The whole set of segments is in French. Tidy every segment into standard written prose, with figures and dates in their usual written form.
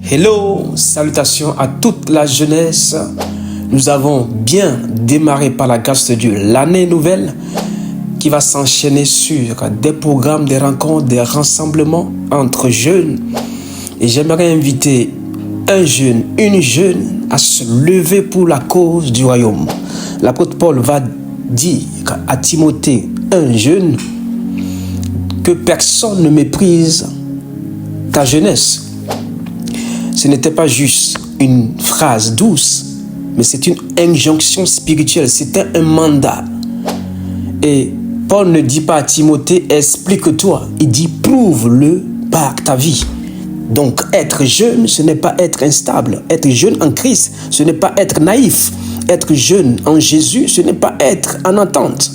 Hello, salutations à toute la jeunesse. Nous avons bien démarré par la grâce de Dieu l'année nouvelle qui va s'enchaîner sur des programmes, des rencontres, des rassemblements entre jeunes. Et j'aimerais inviter un jeune, une jeune à se lever pour la cause du royaume. L'apôtre Paul va dire à Timothée, un jeune, que personne ne méprise ta jeunesse. Ce n'était pas juste une phrase douce, mais c'est une injonction spirituelle, c'était un mandat. Et Paul ne dit pas à Timothée, explique-toi, il dit, prouve-le par ta vie. Donc être jeune, ce n'est pas être instable. Être jeune en Christ, ce n'est pas être naïf. Être jeune en Jésus, ce n'est pas être en attente.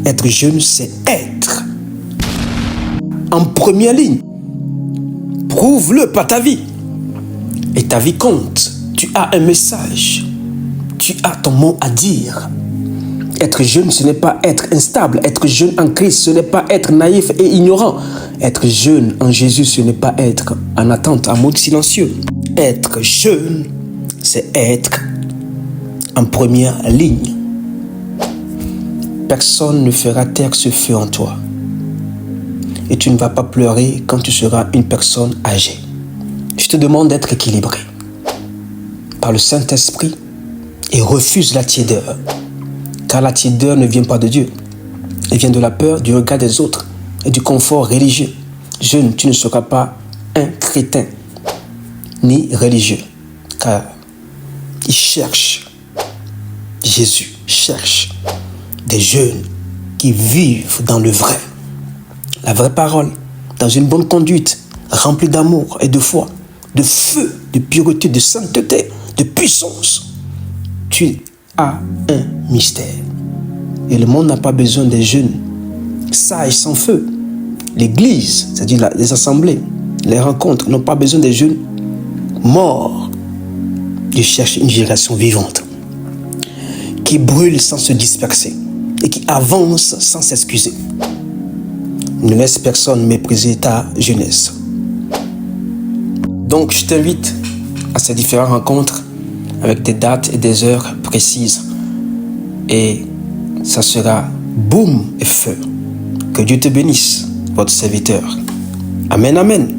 Être jeune, c'est être en première ligne. Prouve-le par ta vie. Et ta vie compte. Tu as un message. Tu as ton mot à dire. Être jeune, ce n'est pas être instable. Être jeune en Christ, ce n'est pas être naïf et ignorant. Être jeune en Jésus, ce n'est pas être en attente, en mode silencieux. Être jeune, c'est être en première ligne. Personne ne fera taire ce feu en toi. Et tu ne vas pas pleurer quand tu seras une personne âgée. Je te demande d'être équilibré par le Saint-Esprit et refuse la tiédeur. Car la tiédeur ne vient pas de Dieu. Elle vient de la peur, du regard des autres et du confort religieux. Jeune, tu ne seras pas un crétin ni religieux. Car il cherche, Jésus cherche des jeunes qui vivent dans le vrai. La vraie parole, dans une bonne conduite, remplie d'amour et de foi, de feu, de pureté, de sainteté, de puissance. Tu as un mystère. Et le monde n'a pas besoin des jeunes sages sans feu. L'église, c'est-à-dire les assemblées, les rencontres, n'ont pas besoin des jeunes morts. Ils cherchent une génération vivante qui brûle sans se disperser et qui avance sans s'excuser. Ne laisse personne mépriser ta jeunesse. Donc, je t'invite à ces différentes rencontres avec des dates et des heures précises. Et ça sera boum et feu. Que Dieu te bénisse, votre serviteur. Amen, amen.